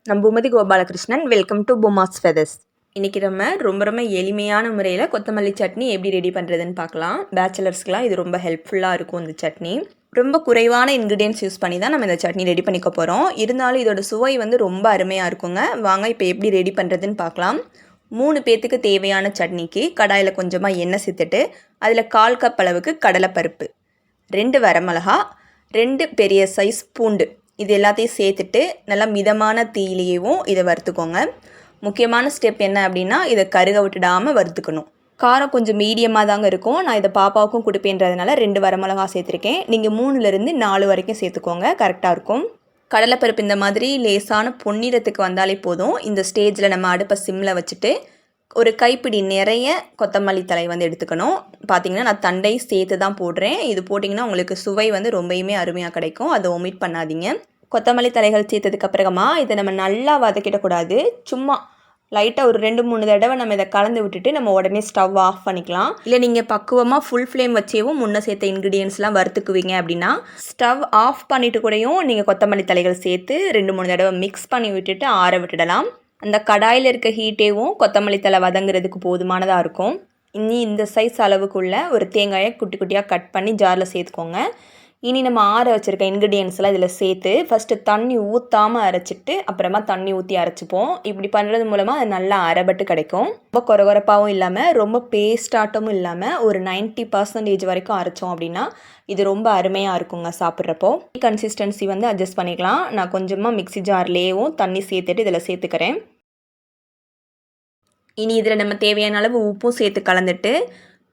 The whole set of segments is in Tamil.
நான் Poomathi Gopalakrishnan. Welcome to Pooma's feathers. இன்றைக்கி நம்ம ரொம்ப எளிமையான முறையில் கொத்தமல்லி சட்னி எப்படி ரெடி பண்ணுறதுன்னு பார்க்கலாம். பேச்சுலர்ஸ்க்கெலாம் இது ரொம்ப ஹெல்ப்ஃபுல்லாக இருக்கும். இந்த சட்னி ரொம்ப குறைவான இன்க்ரீடியன்ட்ஸ் யூஸ் பண்ணி தான் நம்ம இந்த சட்னி ரெடி பண்ணிக்க போகிறோம். இருந்தாலும் இதோட சுவை வந்து ரொம்ப அருமையாக இருக்குங்க. வாங்க இப்போ எப்படி ரெடி பண்ணுறதுன்னு பார்க்கலாம். 3 பேர்த்துக்கு தேவையான சட்னிக்கு கடாயில் கொஞ்சமாக எண்ணெய் சேர்த்துட்டு அதில் 1/4 கப் அளவுக்கு கடலைப்பருப்பு, 2 வரமிளகா, 2 பெரிய சைஸ் பூண்டு, இது எல்லாத்தையும் சேர்த்துட்டு நல்லா மிதமான தீயிலேயும் இதை வறுத்துக்கோங்க. முக்கியமான ஸ்டெப் என்ன அப்படின்னா, இதை கருக விட்டுடாமல் வறுத்துக்கணும். காரம் கொஞ்சம் மீடியமாக தாங்க இருக்கும். நான் இதை பாப்பாவுக்கும் கொடுப்பேன்றதுனால 2 வரமிளகா சேர்த்துருக்கேன். நீங்கள் 3லேருந்து 4 வரைக்கும் சேர்த்துக்கோங்க, கரெக்டாக இருக்கும். கடலைப்பருப்பு இந்த மாதிரி லேசான பொன்னிறத்துக்கு வந்தாலே போதும். இந்த ஸ்டேஜில் நம்ம அடுப்பை சிம்மில் வச்சுட்டு ஒரு கைப்பிடி நிறைய கொத்தமல்லி தழை வந்து எடுத்துக்கணும். பார்த்திங்கன்னா நான் தண்டை சேர்த்து தான் போடுறேன். இது போட்டிங்கன்னா உங்களுக்கு சுவை வந்து ரொம்பவுமே அருமையாக கிடைக்கும். அதை ஒமிட் பண்ணாதீங்க. கொத்தமல்லி தழைகள் சேர்த்ததுக்கு அப்புறமா இதை நம்ம நல்லா வதக்கிடக்கூடாது. சும்மா லைட்டாக ஒரு 2-3 தடவை நம்ம இதை கலந்து விட்டுட்டு நம்ம உடனே ஸ்டவ் ஆஃப் பண்ணிக்கலாம். இல்லை நீங்கள் பக்குவமாக ஃபுல் ஃப்ளேம் வச்சேவும் முன்னே சேர்த்த இன்க்ரீடியன்ஸ்லாம் வறுத்துக்குவீங்க அப்படின்னா ஸ்டவ் ஆஃப் பண்ணிவிட்டு கூடயும் நீங்கள் கொத்தமல்லி தழைகள் சேர்த்து 2-3 தடவை மிக்ஸ் பண்ணி விட்டுட்டு ஆற விட்டுடலாம். அந்த கடாயில் இருக்க ஹீட்டேவும் கொத்தமல்லி தழை வதங்குறதுக்கு போதுமானதாக இருக்கும். இனி இந்த சைஸ் அளவுக்குள்ள ஒரு தேங்காயை குட்டி குட்டியாக கட் பண்ணி ஜாரில் சேர்த்துக்கோங்க. இனி நம்ம ஆற வச்சுருக்க இன்க்ரீடியன்ஸ்லாம் இதில் சேர்த்து ஃபஸ்ட்டு தண்ணி ஊற்றாமல் அரைச்சிட்டு அப்புறமா தண்ணி ஊற்றி அரைச்சிப்போம். இப்படி பண்ணுறது மூலமாக அது நல்லா அரைபட்டு கிடைக்கும். ரொம்ப கொரகொரப்பாகவும் இல்லாமல் ரொம்ப பேஸ்டாட்டமும் இல்லாமல் ஒரு 90% வரைக்கும் அரைச்சோம் அப்படின்னா இது ரொம்ப அருமையாக இருக்குங்க சாப்பிட்றப்போ. கன்சிஸ்டன்சி வந்து அட்ஜஸ்ட் பண்ணிக்கலாம். நான் கொஞ்சமாக மிக்ஸி ஜார்லேயும் தண்ணி சேர்த்துட்டு இதில் சேர்த்துக்கிறேன். இனி இதில் நம்ம தேவையான அளவு உப்பும் சேர்த்து கலந்துட்டு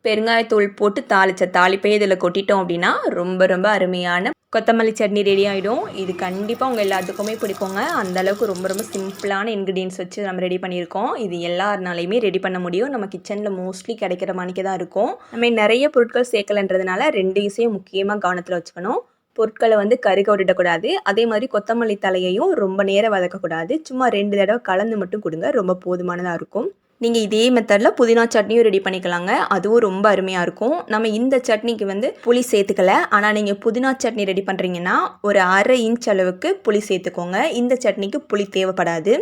பெருங்காயத்தூள் போட்டு தாளித்த தாளிப்பை இதில் கொட்டிட்டோம் அப்படின்னா ரொம்ப அருமையான கொத்தமல்லி சட்னி ரெடி ஆகிடும். இது கண்டிப்பாக உங்கள் எல்லாத்துக்குமே பிடிக்குங்க. அந்தளவுக்கு ரொம்ப சிம்பிளான இன்க்ரீடியன்ஸ் வச்சு நம்ம ரெடி பண்ணியிருக்கோம். இது எல்லாருனாலையுமே ரெடி பண்ண முடியும். நம்ம கிச்சனில் மோஸ்ட்லி கிடைக்கிற மணிக்கு தான் இருக்கும். நம்ம நிறைய பொருட்கள் சேர்க்கலன்றதுனால 2 விஷயம் முக்கியமாக கவனத்தில் வச்சுக்கணும். பொருட்களை வந்து கருக விட்டுடக்கூடாது. அதே மாதிரி கொத்தமல்லி தலையையும் ரொம்ப நேரம் வதக்கக்கூடாது. சும்மா 2 தடவை கலந்து மட்டும் கொடுங்க, ரொம்ப போதுமானதாக இருக்கும். நீங்கள் இதே மெத்தடில் புதினா சட்னியும் ரெடி பண்ணிக்கலாங்க. அதுவும் ரொம்ப அருமையாக இருக்கும். நம்ம இந்த சட்னிக்கு வந்து புளி சேர்த்துக்கல. ஆனால் நீங்கள் புதினா சட்னி ரெடி பண்ணுறீங்கன்னா ஒரு 1/2 இன்ச் அளவுக்கு புளி சேர்த்துக்கோங்க. இந்த சட்னிக்கு புளி தேவைப்படாது.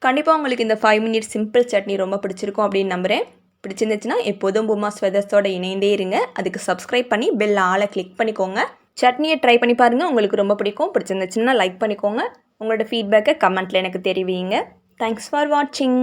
கண்டிப்பாக உங்களுக்கு இந்த 5 மினிட்ஸ் சிம்பிள் சட்னி ரொம்ப பிடிச்சிருக்கும் அப்படின்னு நம்புகிறேன். பிடிச்சிருந்துச்சுன்னா எப்போதும் பூமாஸ் ஃபெதர்ஸோட இணைந்தே இருங்க. அதுக்கு சப்ஸ்கிரைப் பண்ணி பெல் ஆளை கிளிக் பண்ணிக்கோங்க. சட்னியை ட்ரை பண்ணி பாருங்கள், உங்களுக்கு ரொம்ப பிடிக்கும். பிடிச்சிருந்துச்சுன்னா லைக் பண்ணிக்கோங்க. உங்களோட ஃபீட்பேக்கை கமெண்ட்டில் எனக்கு தெரிவிங்க. தேங்க்ஸ் ஃபார் வாட்சிங்.